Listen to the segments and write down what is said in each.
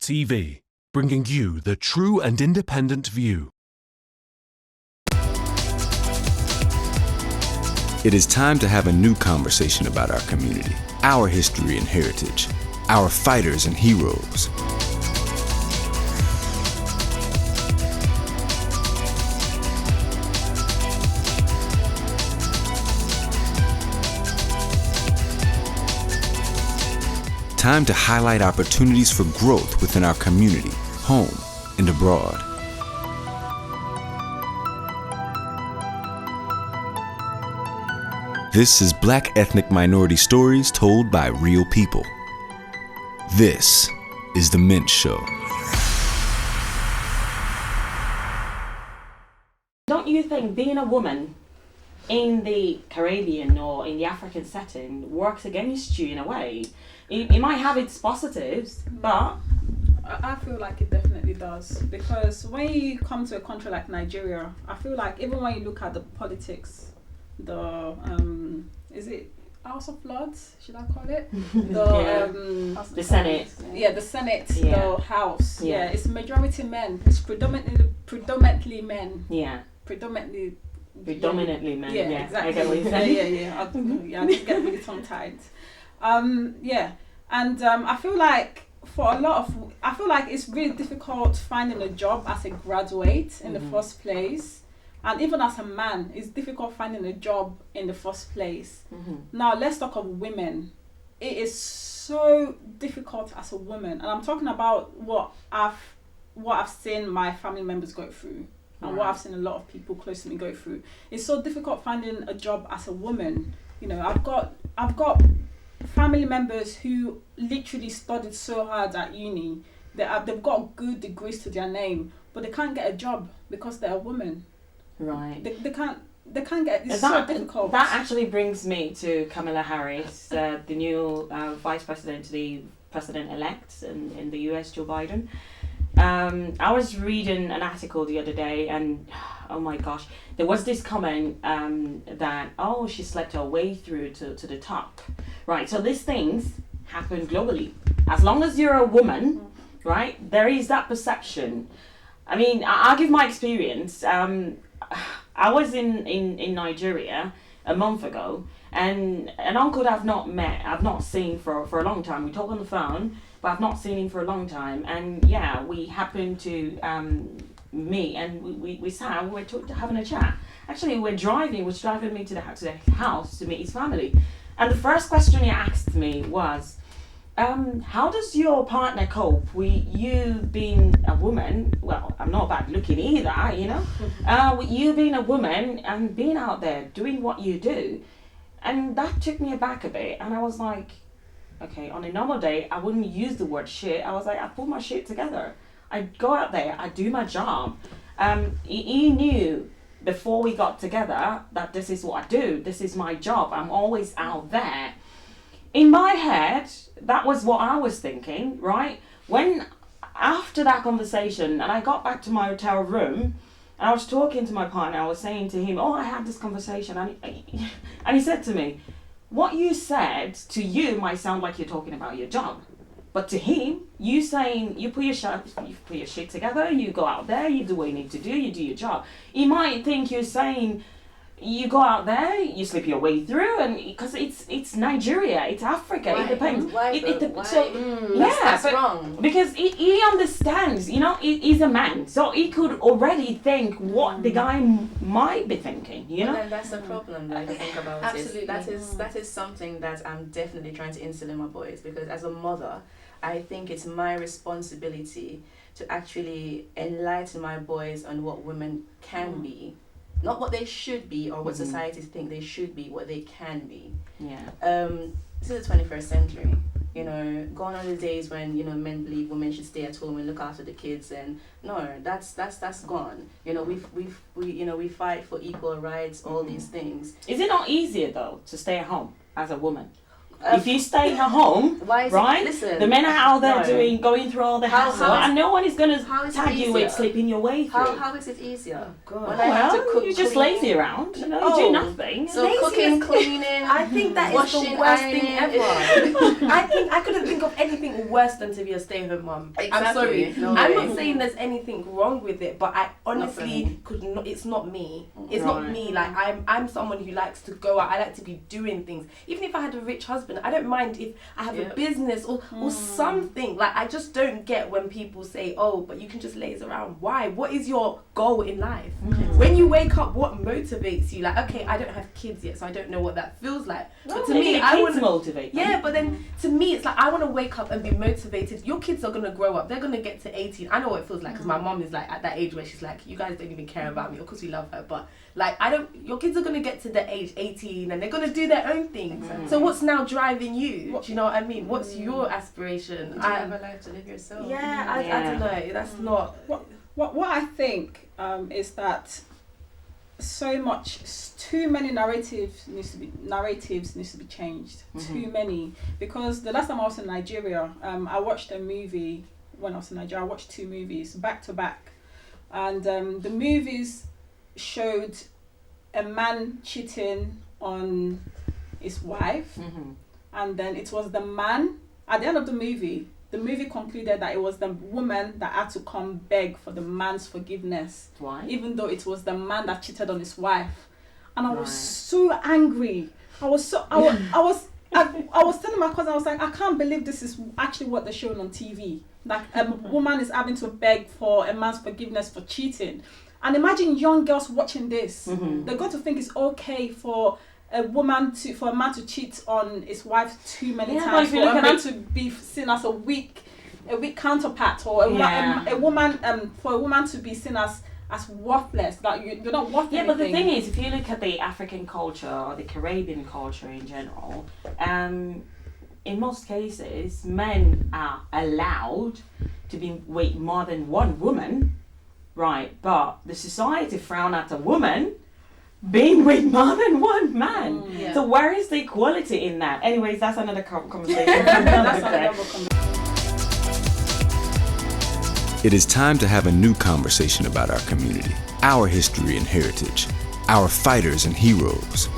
TV, bringing you the true and independent view. It is time to have a new conversation about our community, our history and heritage, our fighters and heroes. Time to highlight opportunities for growth within our community, home and abroad. This is Black Ethnic Minority Stories told by real people. This is The Mint Show. Don't you think being a woman in the Caribbean or in the African setting works against you in a way? It might have its positives, but... I feel like it definitely does, because when you come to a country like Nigeria, I feel like even when you look at the politics, is it House of Lords, should I call it? The Senate. Yeah, the Senate, the House. Yeah, it's majority men. It's predominantly men. Yeah. Predominantly men. Yeah, exactly. I get what you're saying. I just get really tongue-tied. I feel like I feel like it's really difficult finding a job as a graduate in the first place. And even as a man, it's difficult finding a job in the first place. Now, let's talk of women. It is so difficult as a woman. And I'm talking about what I've seen my family members go through. And what I've seen a lot of people close to me go through. It's so difficult finding a job as a woman. You know, I've got family members who literally studied so hard at uni. They've got good degrees to their name, but they can't get a job because they're a woman. Right. They can't get. It's so difficult. That actually brings me to Kamala Harris, the new vice president to the president-elect in the US, Joe Biden. I was reading an article the other day, and oh my gosh, there was this comment that she slept her way through to the top. Right. So these things happen globally. As long as you're a woman, right, there is that perception. I mean, I'll give my experience. I was in Nigeria a month ago, and an uncle that I've not seen for a long time. We talk on the phone, but I've not seen him for a long time. And yeah, we happened to meet, and we sat and we were having a chat. Actually, he was driving me to the house to meet his family. And the first question he asked me was, how does your partner cope with you being a woman? Well, I'm not bad looking either, you know. With you being a woman and being out there doing what you do. And that took me aback a bit. And I was like, okay, on a normal day, I wouldn't use the word shit. I was like, I put my shit together. I go out there, I do my job. He knew before we got together that this is what I do. This is my job. I'm always out there. In my head, that was what I was thinking, right? When, after that conversation, and I got back to my hotel room, and I was talking to my partner, I was saying to him, I had this conversation, and he said to me, what you said to you might sound like you're talking about your job. But to him, you saying, you put your shit together, you go out there, you do what you need to do, you do your job. He might think you're saying, you go out there, you slip your way through, and because it's Nigeria, it's Africa, it depends. That's wrong. Because he understands, you know, he's a man, so he could already think what the guy might be thinking, you know. And that's the problem. Like, think about Absolutely. it. That is something that I'm definitely trying to instill in my boys, because as a mother, I think it's my responsibility to actually enlighten my boys on what women can be. Not what they should be or what society think they should be, what they can be. Yeah. This is the 21st century. You know, gone are the days when, you know, men believe women should stay at home and look after the kids, and no, that's gone. You know, we fight for equal rights, all these things. Is it not easier though to stay at home as a woman? If you stay at home, Why is right? Listen, The men are out there no. going through all the How- hassle, how is- and no one is gonna how is it tag you easier? with slipping your way through. How is it easier? Oh, God. When I have to Well, cook, you're just clean, lazy around. You know, you Oh. do nothing. So Laziness cooking, is- cleaning. I think that is washing, the worst ironing, thing ever. I couldn't think of anything worse than to be a stay-at-home mum. I'm Exactly. sorry. No I'm way. not saying there's anything wrong with it, but I honestly Nothing. could not. It's not me. It's Right. not me. Like I'm someone who likes to go out. I like to be doing things. Even if I had a rich husband, I don't mind if I have a Yep. business or something. Like I just don't get when people say, "Oh, but you can just laze around." Why? What is your goal in life? When you wake up, what motivates you? Like, okay, I don't have kids yet, so I don't know what that feels like. But to me, I want want to motivate. them. yeah, but then to me, it's like I want to wake up and be motivated. Your kids are gonna grow up. They're gonna get to 18. I know what it feels like because my mom is like at that age where she's like, you guys don't even care about me. Of course we love her, but like I don't. Your kids are gonna get to the age 18 and they're gonna do their own thing. So what's now driving you? Do you know what I mean? What's your aspiration? Do you have a life to live yourself? I don't know. That's not. What I think is that too many narratives needs to be changed. Too many, because the last time I was in Nigeria, I watched a movie. When I was in Nigeria, I watched 2 movies back to back, and the movies showed a man cheating on his wife, and then it was the man at the end of the movie. The movie concluded that it was the woman that had to come beg for the man's forgiveness. Why? Even though it was the man that cheated on his wife. And I was Right. so angry. I was telling my cousin, I was like, I can't believe this is actually what they're showing on TV. Like a woman is having to beg for a man's forgiveness for cheating. And imagine young girls watching this. They're going to think it's okay for a man to cheat on his wife too many Yeah, but times, if you for look a at man it- to be seen as a weak counterpart, or Yeah. a woman for a woman to be seen as worthless, that you're not worth Yeah, anything. but the thing is, if you look at the African culture or the Caribbean culture in general, in most cases, men are allowed to be with more than one woman, right? But the society frown at a woman being with more than one man. Yeah. So where is the equality in that? Anyways, that's another conversation. That's another conversation. It is time to have a new conversation about our community, our history and heritage, our fighters and heroes.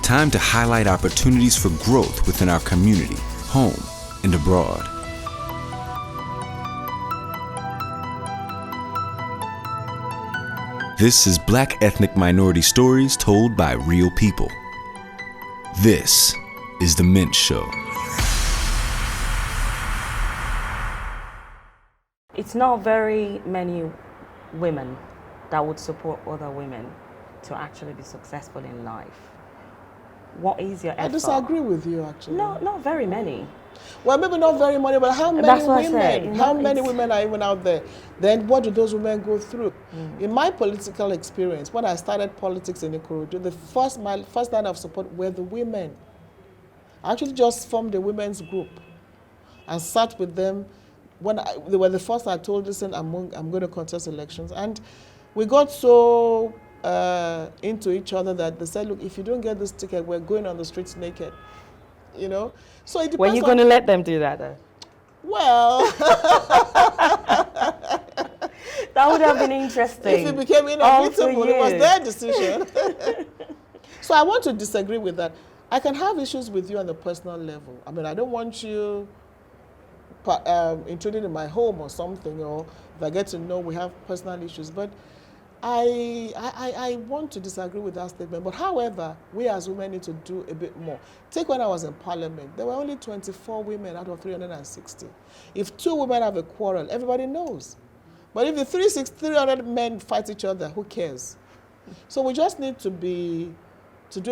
Time to highlight opportunities for growth within our community, home and abroad. This is Black ethnic minority stories told by real people. This is The Mint Show. It's not very many women that would support other women to actually be successful in life. What is your effort? I disagree with you, actually. No, not very many. Well, maybe not very many, but how many That's what I women? said. How No, many it's- women are even out there? Then what do those women go through? In my political experience, when I started politics in Ikorodu, my first line of support were the women. I actually just formed a women's group and sat with them. They were the first I told, listen, I'm going to contest elections. And we got so into each other that they said, look, if you don't get this ticket, we're going on the streets naked. You know? So it depends. Were you going to let them do that though? Well, That would have been interesting. if it became All for inevitable, it was you. their decision. So I want to disagree with that. I can have issues with you on the personal level. I mean, I don't want you intruding in my home or something, or if I get to know we have personal issues. But I want to disagree with that statement. But however, we as women need to do a bit more. Take when I was in Parliament, there were only 24 women out of 360. If 2 women have a quarrel, everybody knows. But if the 300 men fight each other, who cares? So we just need to do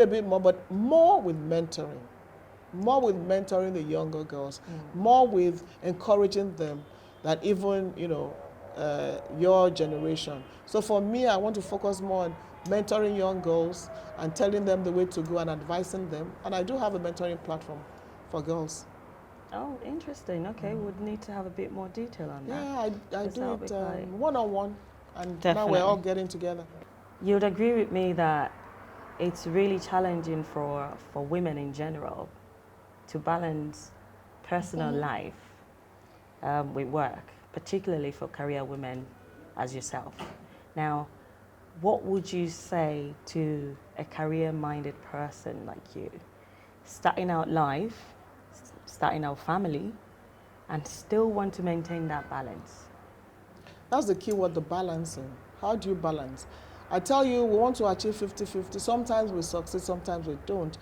a bit more, but more with mentoring. More with mentoring the younger girls. More with encouraging them that even, your generation. So for me, I want to focus more on mentoring young girls and telling them the way to go and advising them. And I do have a mentoring platform for girls. Oh, interesting. Okay, we'd need to have a bit more detail on that. Yeah, I Yes, do that'll it be quite- one-on-one, and now we're all getting together. You'd agree with me that it's really challenging for women in general to balance personal life with work, particularly for career women as yourself. Now, what would you say to a career-minded person like you, starting out life, starting out family, and still want to maintain that balance? That's the key word, the balancing. How do you balance? I tell you, we want to achieve 50-50. Sometimes we succeed, sometimes we don't.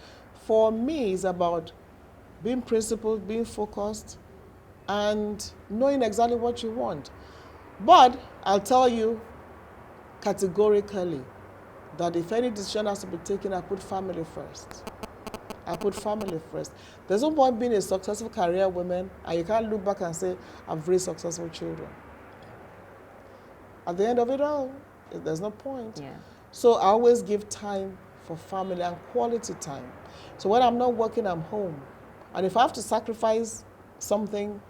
For me, it's about being principled, being focused, and knowing exactly what you want. But I'll tell you categorically that if any decision has to be taken, I put family first. I put family first. There's no point being a successful career woman and you can't look back and say, I've raised successful children. At the end of it all, there's no point. Yeah. So I always give time for family and quality time. So when I'm not working, I'm home. And if I have to sacrifice something,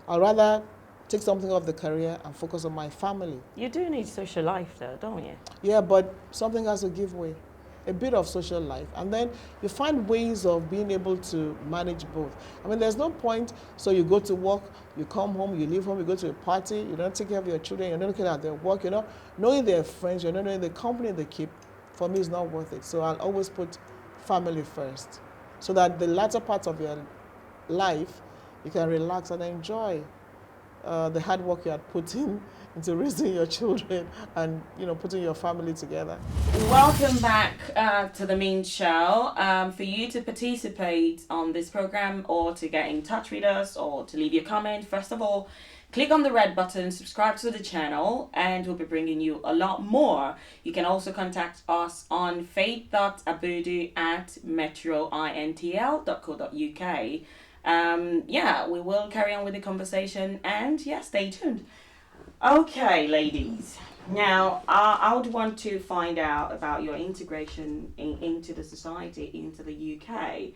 I'd rather take something off the career and focus on my family. You do need social life though, don't you? Yeah, but something has to give way. A bit of social life. And then you find ways of being able to manage both. I mean, there's no point, so you go to work, you come home, you leave home, you go to a party, you don't take care of your children, you're not looking at their work, you're not knowing their friends, you're not knowing the company they keep. For me, it's not worth it. So I'll always put family first. So that the latter part of your life, you can relax and enjoy the hard work you had put in into raising your children and putting your family together. Welcome back to the Mean Show. For you to participate on this program or to get in touch with us or to leave your comment, first of all, click on the red button, subscribe to the channel, and we'll be bringing you a lot more. You can also contact us on faith.abudu@metrointl.co.uk. We will carry on with the conversation, and stay tuned. Okay, ladies. Now, I would want to find out about your integration into the society, into the UK.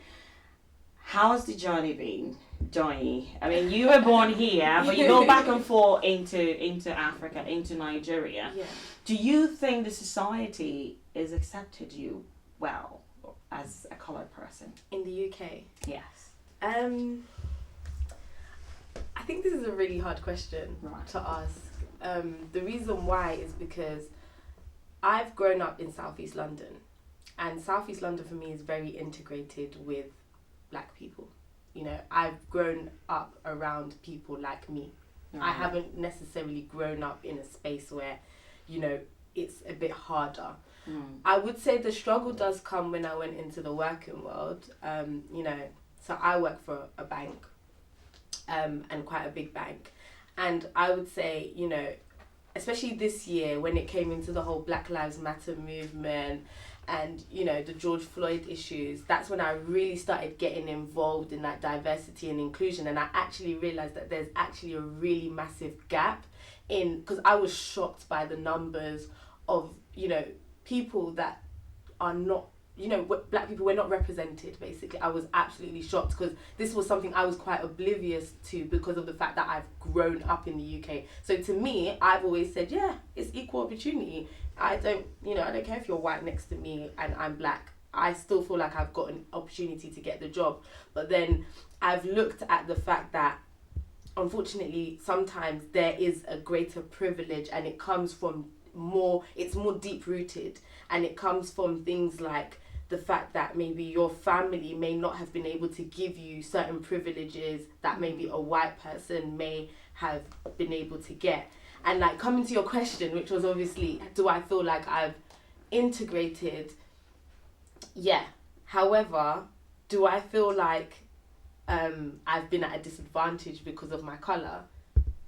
How's the journey been, Doyin? I mean, you were born here, but you go back and forth into Africa, into Nigeria. Yeah. Do you think the society has accepted you well as a coloured person? In the UK? Yes. I think this is a really hard question Right. to ask. The reason why is because I've grown up in South East London, and South East London for me is very integrated with black people. I've grown up around people like me. Right. I haven't necessarily grown up in a space where, it's a bit harder. I would say the struggle does come when I went into the working world. So I work for a bank, and quite a big bank. And I would say, especially this year when it came into the whole Black Lives Matter movement and, the George Floyd issues, that's when I really started getting involved in that diversity and inclusion. And I actually realised that there's actually a really massive gap because I was shocked by the numbers of, people that are not, black people were not represented, basically. I was absolutely shocked because this was something I was quite oblivious to because of the fact that I've grown up in the UK. So to me, I've always said, it's equal opportunity. I don't care if you're white next to me and I'm black. I still feel like I've got an opportunity to get the job. But then I've looked at the fact that unfortunately sometimes there is a greater privilege and it comes from it's more deep rooted, and it comes from things like the fact that maybe your family may not have been able to give you certain privileges that maybe a white person may have been able to get. And like coming to your question, which was obviously, do I feel like I've integrated? Yeah. However, do I feel like I've been at a disadvantage because of my colour?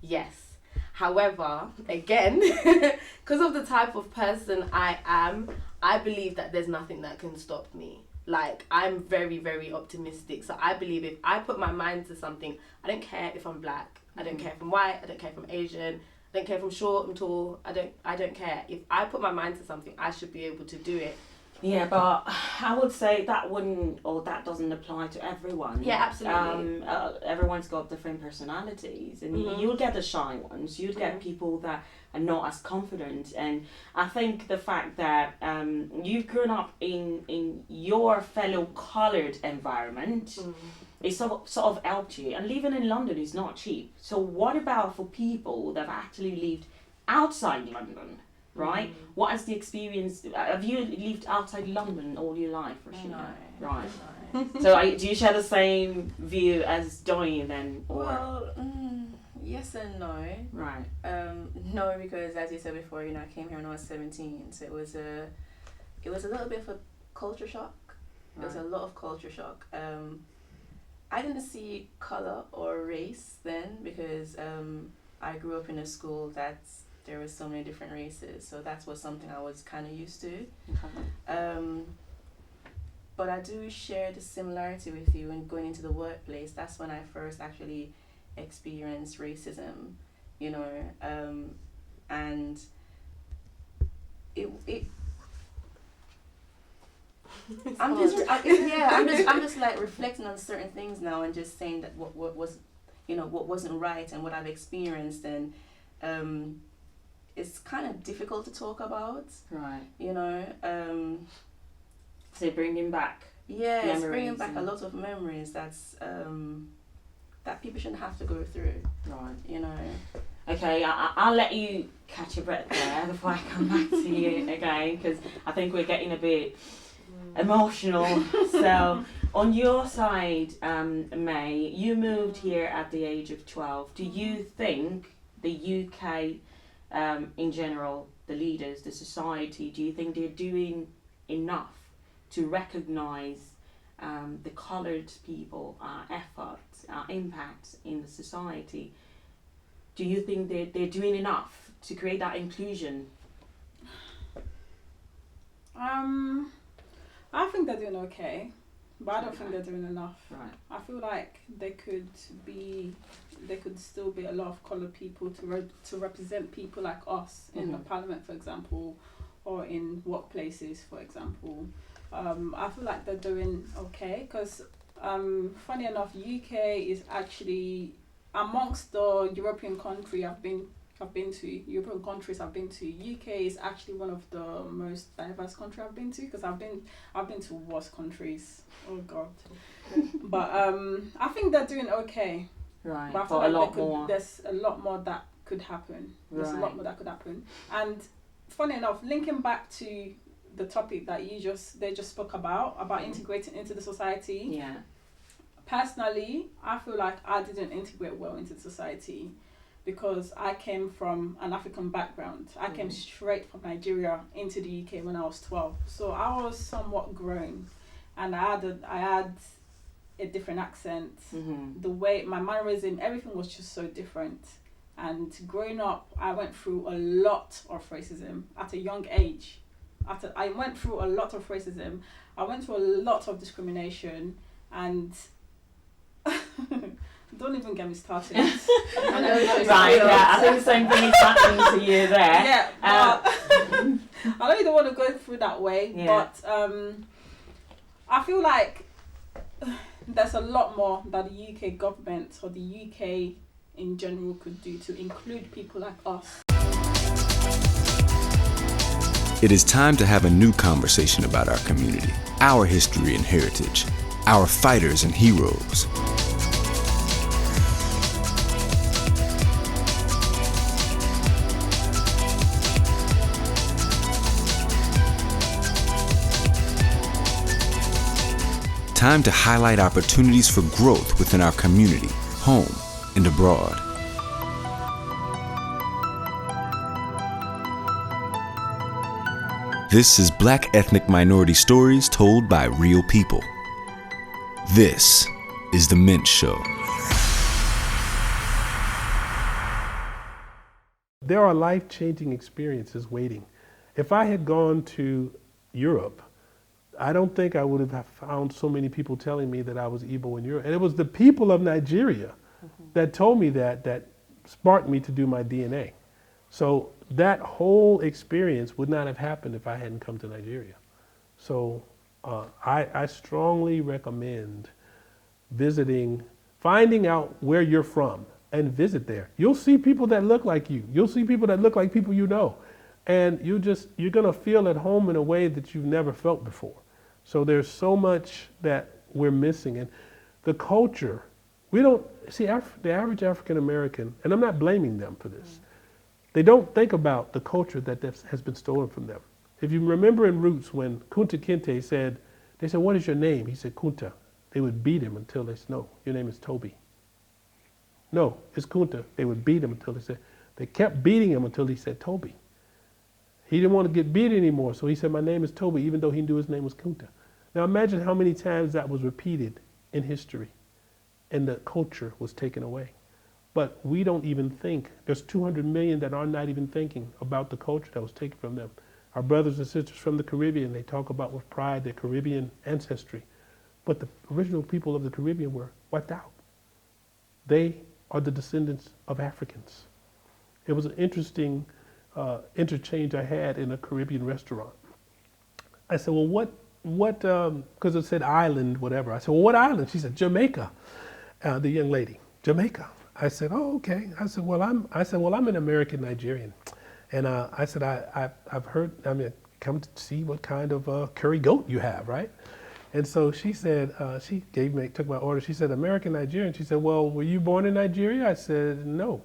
Yes. However, again, because of the type of person I am, I believe that there's nothing that can stop me. Like, I'm very, very optimistic. So I believe if I put my mind to something, I don't care if I'm black, I don't care if I'm white, I don't care if I'm Asian, I don't care if I'm short, I'm tall, I don't care. If I put my mind to something, I should be able to do it. Yeah, but I would say that wouldn't, or that doesn't apply to everyone. Yeah, absolutely. Everyone's got different personalities, and you'll get the shy ones. You'll get people that are not as confident, and I think the fact that you've grown up in your fellow coloured environment. It sort of helped you, and living in London is not cheap. So what about for people that have actually lived outside London, right? What has the experience? Have you lived outside London all your life, Rushina? No. Right. No. So do you share the same view as Doyin then, or? Well, yes and no. Right. No, because as you said before, I came here when I was 17, so it was a little bit of a culture shock. It was a lot of culture shock. I didn't see colour or race then because I grew up in a school that there were so many different races, so that was something I was kind of used to. Okay. But I do share the similarity with you when going into the workplace. That's when I first actually experienced racism, and it I'm just like reflecting on certain things now and just saying that what was, what wasn't right and what I've experienced, and it's kind of difficult to talk about. Right. So bringing back. Yeah, it's bringing back a lot of memories that's that people shouldn't have to go through. Right. Okay, I'll let you catch your breath there before I come back to you again, because I think we're getting a bit emotional. So on your side, May, you moved here at the age of 12. Do you think the UK in general, the leaders, the society, do you think they're doing enough to recognise the coloured people, our efforts, our impact in the society? Do you think they're doing enough to create that inclusion? I think they're doing okay, but I don't think they're doing enough. Right. I feel like there could still be a lot of coloured people to represent people like us in the parliament, for example, or in workplaces, for example. I feel like they're doing okay because, funny enough, UK is actually amongst the European countries I've been to. UK is actually one of the most diverse countries I've been to, because I've been to worse countries. Oh God. But I think they're doing okay. Right. But I feel like there's a lot more that could happen. And funny enough, linking back to the topic that they just spoke about integrating into the society. Yeah. Personally, I feel like I didn't integrate well into society because I came from an African background. I came straight from Nigeria into the UK when I was 12. So I was somewhat grown, and I had a different accent. The way my mannerism, everything was just so different. And growing up, I went through a lot of racism at a young age. I went through a lot of racism. I went through a lot of discrimination, and don't even get me started. Right, yeah, I think the same thing is happening to you there. Yeah, but I know you don't want to go through that way, but I feel like there's a lot more that the UK government or the UK in general could do to include people like us. It is time to have a new conversation about our community, our history and heritage, our fighters and heroes. Time to highlight opportunities for growth within our community, home and abroad. This is Black Ethnic Minority Stories told by real people. This is The Mint Show. There are life-changing experiences waiting. If I had gone to Europe, I don't think I would have found so many people telling me that I was Igbo in Europe. And it was the people of Nigeria that told me that sparked me to do my DNA. So that whole experience would not have happened if I hadn't come to Nigeria. So I strongly recommend visiting, finding out where you're from and visit there. You'll see people that look like you. You'll see people that look like people you know. And you're going to feel at home in a way that you've never felt before. So there's so much that we're missing. And the culture, we don't, see the average African American, and I'm not blaming them for this, they don't think about the culture that has been stolen from them. If you remember in Roots when Kunta Kinte said, they said, what is your name? He said, Kunta. They would beat him until they said, no, your name is Toby. No, it's Kunta. They would beat him until they kept beating him until he said Toby. He didn't want to get beat anymore, so he said, my name is Toby, even though he knew his name was Kunta. Now imagine how many times that was repeated in history and the culture was taken away. But we don't even think. There's 200 million that are not even thinking about the culture that was taken from them. Our brothers and sisters from the Caribbean, they talk about with pride their Caribbean ancestry. But the original people of the Caribbean were wiped out. They are the descendants of Africans. It was an interesting interchange I had in a Caribbean restaurant. I said, well, what, because it said island, whatever. I said, well, what island? She said, Jamaica. The young lady, Jamaica. I said, oh, okay. I said, well, I'm an American Nigerian. And I said, I've heard, come to see what kind of curry goat you have, right? And so she said, she took my order. She said, American Nigerian. She said, well, were you born in Nigeria? I said, no.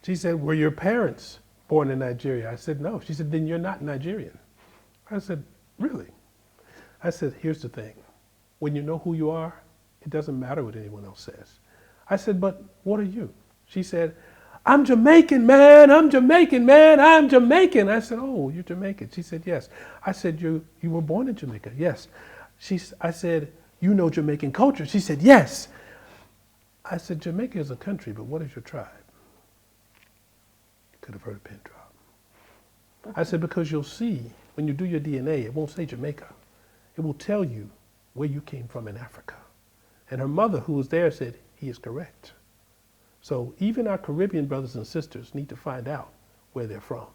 She said, were your parents born in Nigeria? I said, no. She said, then you're not Nigerian. I said, really? I said, here's the thing. When you know who you are, it doesn't matter what anyone else says. I said, but what are you? She said, I'm Jamaican, man. I'm Jamaican, man. I'm Jamaican. I said, oh, you're Jamaican. She said, yes. I said, you were born in Jamaica? Yes. I said, you know Jamaican culture? She said, yes. I said, Jamaica is a country, but what is your tribe? You could have heard a pin drop. I said, because you'll see, when you do your DNA, it won't say Jamaica. It will tell you where you came from in Africa. And her mother, who was there, said, he is correct. So even our Caribbean brothers and sisters need to find out where they're from.